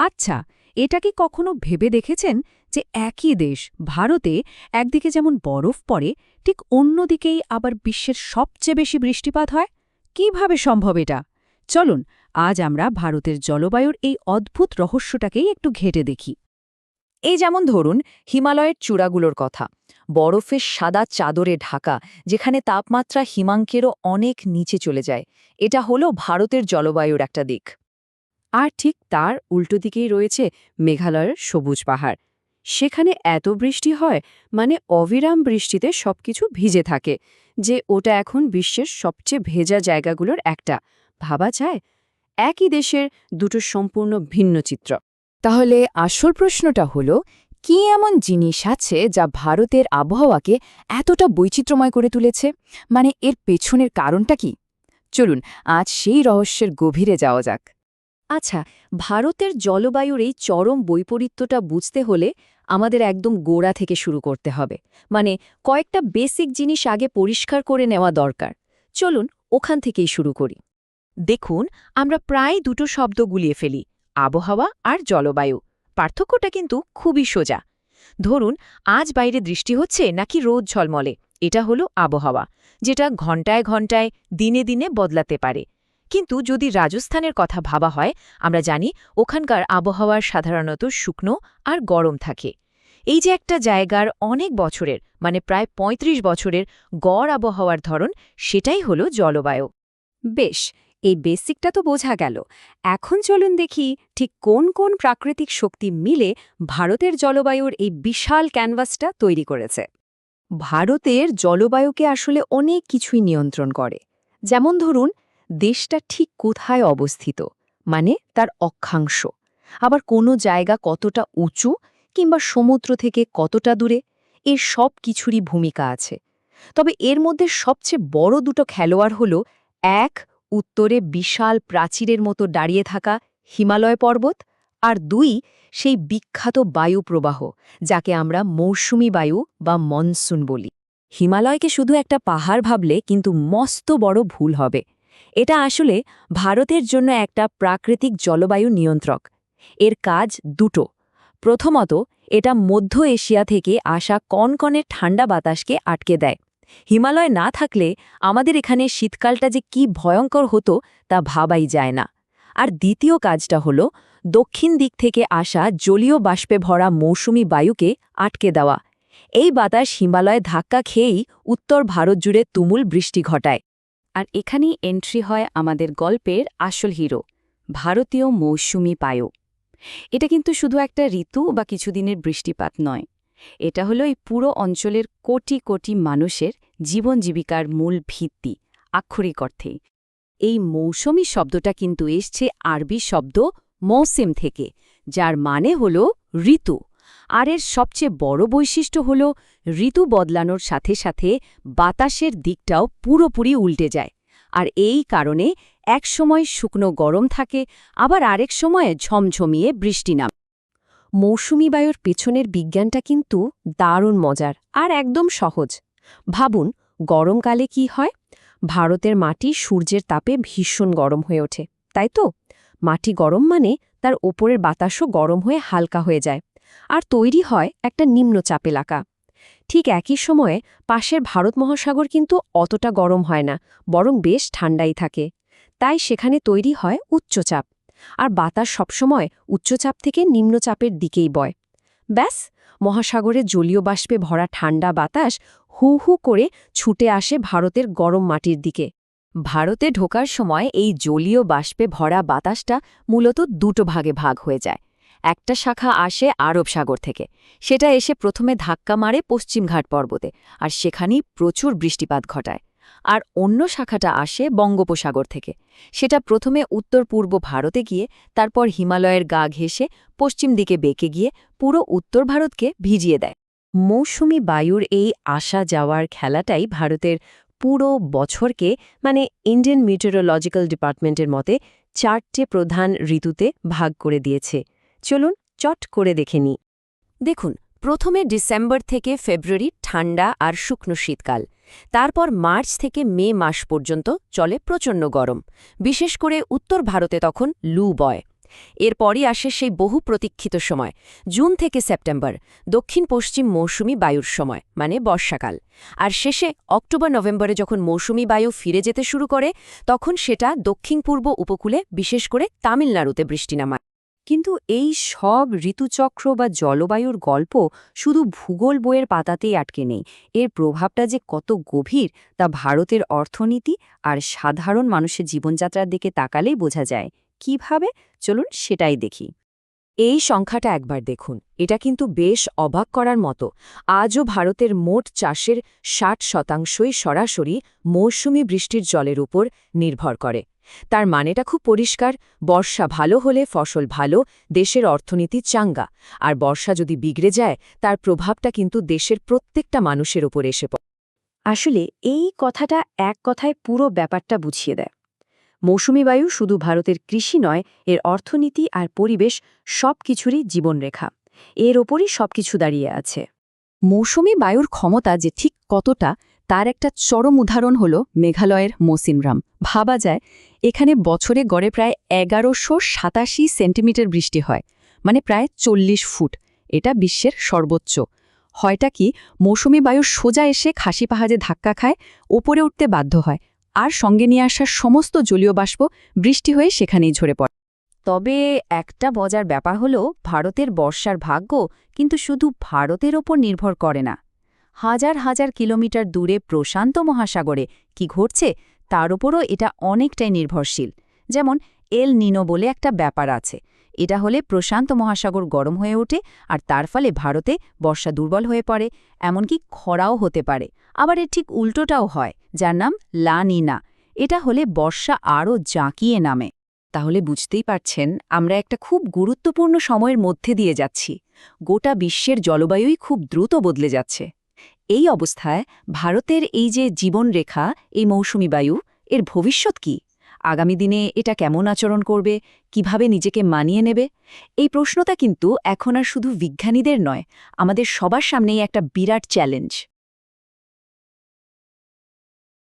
আচ্ছা, এটা কি কখনো ভেবে দেখেছেন যে একই দেশ ভারতে একদিকে যেমন বরফ পড়ে, ঠিক অন্যদিকেই আবার বিশ্বের সবচেয়ে বেশি বৃষ্টিপাত হয়? কিভাবে সম্ভব এটা? চলুন আজ আমরা ভারতের জলবায়ুর এই অদ্ভুত রহস্যটাকেই একটু ঘেঁটে দেখি। এই যেমন ধরুন হিমালয়ের চূড়াগুলোর কথা, বরফের সাদা চাদরে ঢাকা, যেখানে তাপমাত্রা হিমাঙ্কেরও অনেক নিচে চলে যায়। এটা হলো ভারতের জলবায়ুর একটা দিক। আর ঠিক তার উল্টো দিকেই রয়েছে মেঘালয়ের সবুজ পাহাড়। সেখানে এত বৃষ্টি হয়, মানে অবিরাম বৃষ্টিতে সবকিছু ভিজে থাকে, যে ওটা এখন বিশ্বের সবচেয়ে ভেজা জায়গাগুলোর একটা। ভাবা যায় একই দেশের দুটো সম্পূর্ণ ভিন্ন চিত্র। তাহলে আসল প্রশ্নটা হলো, কি এমন জিনিস আছে যা ভারতের আবহাওয়াকে এতটা বৈচিত্র্যময় করে তুলেছে? মানে এর পেছনের কারণটা কি? চলুন আজ সেই রহস্যের গভীরে যাওয়া যাক। আচ্ছা, ভারতের জলবায়ুর এই চরম বৈপরীত্যটা বুঝতে হলে আমাদের একদম গোড়া থেকে শুরু করতে হবে। মানে কয়েকটা বেসিক জিনিস আগে পরিষ্কার করে নেওয়া দরকার। চলুন ওখান থেকেই শুরু করি। দেখুন, আমরা প্রায় দুটো শব্দ গুলিয়ে ফেলি, আবহাওয়া আর জলবায়ু। পার্থক্যটা কিন্তু খুবই সোজা। ধরুন, আজ বাইরে বৃষ্টি হচ্ছে নাকি রোদ ঝলমলে, এটা হলো আবহাওয়া, যেটা ঘন্টায় ঘন্টায় দিনে দিনে বদলাতে পারে। কিন্তু যদি রাজস্থানের কথা ভাবা হয়, আমরা জানি ওখানকার আবহাওয়া সাধারণত শুকনো আর গরম থাকে। এই যে একটা জায়গার অনেক বছরের, মানে প্রায় ৩৫ বছরের গড় আবহাওয়ার ধরন, সেটাই হলো জলবায়ু। বেশ, এই বেসিকটা তো বোঝা গেল। এখন চলুন দেখি ঠিক কোন কোন প্রাকৃতিক শক্তি মিলে ভারতের জলবায়ুর এই বিশাল ক্যানভাসটা তৈরি করেছে। ভারতের জলবায়ুকে আসলে অনেক কিছুই নিয়ন্ত্রণ করে। যেমন ধরুন, দেশটা ঠিক কোথায় অবস্থিত, মানে তার অক্ষাংশ, আবার কোনো জায়গা কতটা উঁচু কিংবা সমুদ্র থেকে কতটা দূরে, এর সব কিছুরই ভূমিকা আছে। তবে এর মধ্যে সবচেয়ে বড় দুটো খেলোয়াড় হল, এক, উত্তরে বিশাল প্রাচীরের মতো দাঁড়িয়ে থাকা হিমালয় পর্বত, আর দুই, সেই বিখ্যাত বায়ু প্রবাহ, যাকে আমরা মৌসুমী বায়ু বা মনসুন বলি। হিমালয়কে শুধু একটা পাহাড় ভাবলে কিন্তু মস্ত বড় ভুল হবে। এটা আসলে ভারতের জন্য একটা প্রাকৃতিক জলবায়ু নিয়ন্ত্রক। এর কাজ দুটো। প্রথমত, এটা মধ্য এশিয়া থেকে আসা কনকনে ঠান্ডা বাতাসকে আটকে দেয়। হিমালয় না থাকলে আমাদের এখানে শীতকালটা যে কি ভয়ঙ্কর হতো তা ভাবাই যায় না। আর দ্বিতীয় কাজটা হলো দক্ষিণ দিক থেকে আসা জলীয় বাষ্পে ভরা মৌসুমী বায়ুকে আটকে দেওয়া। এই বাতাস হিমালয়ে ধাক্কা খেয়েই উত্তর ভারত জুড়ে তুমুল বৃষ্টি ঘটায়। আর এখানেই এন্ট্রি হয় আমাদের গল্পের আসল হিরো, ভারতীয় মৌসুমী বায়ু। এটা কিন্তু শুধু একটা ঋতু বা কিছুদিনের বৃষ্টিপাত নয়। এটা হলো এই পুরো অঞ্চলের কোটি কোটি মানুষের জীবন জীবিকার মূল ভিত্তি, আক্ষরিক অর্থেই। এই মৌসুমী শব্দটা কিন্তু এসছে আরবি শব্দ মৌসিম থেকে, যার মানে হল ঋতু। আর এর সবচেয়ে বড় বৈশিষ্ট্য হল ঋতু বদলানোর সাথে সাথে বাতাসের দিকটাও পুরোপুরি উল্টে যায়। আর এই কারণে এক সময় শুকনো গরম থাকে, আবার আরেক সময়ে ঝমঝমিয়ে বৃষ্টি নামে। মৌসুমী বায়ুর পেছনের বিজ্ঞানটা কিন্তু দারুণ মজার আর একদম সহজ। ভাবুন, গরমকালে কি হয়? ভারতের মাটি সূর্যের তাপে ভীষণ গরম হয়ে ওঠে, তাই তো? মাটি গরম মানে তার ওপরের বাতাসও গরম হয়ে হালকা হয়ে যায়, আর তৈরি হয় একটা নিম্নচাপ এলাকা। ঠিক একই সময়ে পাশের ভারত মহাসাগর কিন্তু অতটা গরম হয় না, বরং বেশ ঠান্ডাই থাকে। তাই সেখানে তৈরি হয় উচ্চচাপ, আর বাতাস সবসময় উচ্চচাপ থেকে নিম্নচাপের দিকেই বয়। ব্যাস, মহাসাগরে জলীয় বাষ্পে ভরা ঠান্ডা বাতাস হু হু করে ছুটে আসে ভারতের গরম মাটির দিকে। ভারতে ঢোকার সময় এই জলীয় বাষ্পে ভরা বাতাসটা মূলত দুটো ভাগে ভাগ হয়ে যায়। একটা শাখা আসে আরব সাগর থেকে, সেটা এসে প্রথমে ধাক্কা মারে পশ্চিমঘাট পর্বতে, আর সেখানেই প্রচুর বৃষ্টিপাত ঘটায়। আর অন্য শাখাটা আসে বঙ্গোপসাগর থেকে, সেটা প্রথমে উত্তর পূর্ব ভারতে গিয়ে তারপর হিমালয়ের গা ঘেঁষে পশ্চিম দিকে বেঁকে গিয়ে পুরো উত্তর ভারতকে ভিজিয়ে দেয়। মৌসুমী বায়ুর এই আসা যাওয়ার খেলাটাই ভারতের পুরো বছরকে, মানে ইন্ডিয়ান মিটেরোলজিক্যাল ডিপার্টমেন্টের মতে, 4টে প্রধান ঋতুতে ভাগ করে দিয়েছে। চলুন চট করে দেখে নিই। দেখুন, প্রথমে ডিসেম্বর থেকে ফেব্রুয়ারি ঠান্ডা আর শুকনো শীতকাল। তারপর মার্চ থেকে মে মাস পর্যন্ত চলে প্রচণ্ড গরম, বিশেষ করে উত্তর ভারতে তখন লু বয়। এরপরই আসে সেই বহু প্রতীক্ষিত সময়, জুন থেকে সেপ্টেম্বর, দক্ষিণ পশ্চিম মৌসুমি বায়ুর সময়, মানে বর্ষাকাল। আর শেষে অক্টোবর-নভেম্বরে যখন মৌসুমি বায়ু ফিরে যেতে শুরু করে, তখন সেটা দক্ষিণ পূর্ব উপকূলে, বিশেষ করে তামিলনাড়ুতে বৃষ্টি নামায়। কিন্তু এই সব ঋতুচক্র বা জলবায়ুর গল্প শুধু ভূগোল বইয়ের পাতাতেই আটকে নেই। এর প্রভাবটা যে কত গভীর তা ভারতের অর্থনীতি আর সাধারণ মানুষের জীবনযাত্রার দিকে তাকালেই বোঝা যায়। কিভাবে? চলুন সেটাই দেখি। এই সংখ্যাটা একবার দেখুন, এটা কিন্তু বেশ অবাক করার মতো। আজও ভারতের মোট চাষের ৬০% সরাসরি মৌসুমি বৃষ্টির জলের উপর নির্ভর করে। তার মানেটা খুব পরিষ্কার, বর্ষা ভালো হলে ফসল ভালো, দেশের অর্থনীতি চাঙ্গা। আর বর্ষা যদি বিগড়ে যায়, তার প্রভাবটা কিন্তু দেশের প্রত্যেকটা মানুষের ওপর এসে পড়ে। আসলে এই কথাটা এক কথায় পুরো ব্যাপারটা বুঝিয়ে দেয়। মৌসুমী বায়ু শুধু ভারতের কৃষি নয়, এর অর্থনীতি আর পরিবেশ সবকিছুরই জীবনরেখা। এর ওপরই সবকিছু দাঁড়িয়ে আছে। মৌসুমী বায়ুর ক্ষমতা যে ঠিক কতটা, তার একটা চরম উদাহরণ হল মেঘালয়ের মৌসিনরাম। ভাবা যায়, এখানে বছরে গড়ে প্রায় ১১৮৭ সেন্টিমিটার বৃষ্টি হয়, মানে প্রায় ৪০ ফুট। এটা বিশ্বের সর্বোচ্চ। হয়টা কি, মৌসুমী বায়ু সোজা এসে খাসি পাহাড়ে ধাক্কা খায়, ওপরে উঠতে বাধ্য হয়, আর সঙ্গে নিয়ে আসা সমস্ত জলীয় বাষ্প বৃষ্টি হয়ে সেখানেই ঝরে পড়ে। তবে একটা মজার ব্যাপার হলো, ভারতের বর্ষার ভাগ্য কিন্তু শুধু ভারতের ওপর নির্ভর করে না। হাজার হাজার কিলোমিটার দূরে প্রশান্ত মহাসাগরে কি ঘটছে তার উপরও এটা অনেকটাই নির্ভরশীল। যেমন এল নিনো বলে একটা ব্যাপার আছে। এটা হলে প্রশান্ত মহাসাগর গরম হয়ে ওঠে, আর তার ফলে ভারতে বর্ষা দুর্বল হয়ে পড়ে, এমনকি খরাও হতে পারে। আবার এর ঠিক উল্টোটাও হয়, যার নাম লা নিনা। এটা হলে বর্ষা আরও জাঁকিয়ে নামে। তাহলে বুঝতেই পারছেন, আমরা একটা খুব গুরুত্বপূর্ণ সময়ের মধ্যে দিয়ে যাচ্ছি। গোটা বিশ্বের জলবায়ুই খুব দ্রুত বদলে যাচ্ছে। এই অবস্থায় ভারতের এই যে জীবনরেখা, এই মৌসুমী বায়ু, এর ভবিষ্যৎ কি? আগামী দিনে এটা কেমন আচরণ করবে, কিভাবে নিজেকে মানিয়ে নেবে? এই প্রশ্নটা কিন্তু এখন আর শুধু বিজ্ঞানীদের নয়, আমাদের সবার সামনেই একটা বিরাট চ্যালেঞ্জ।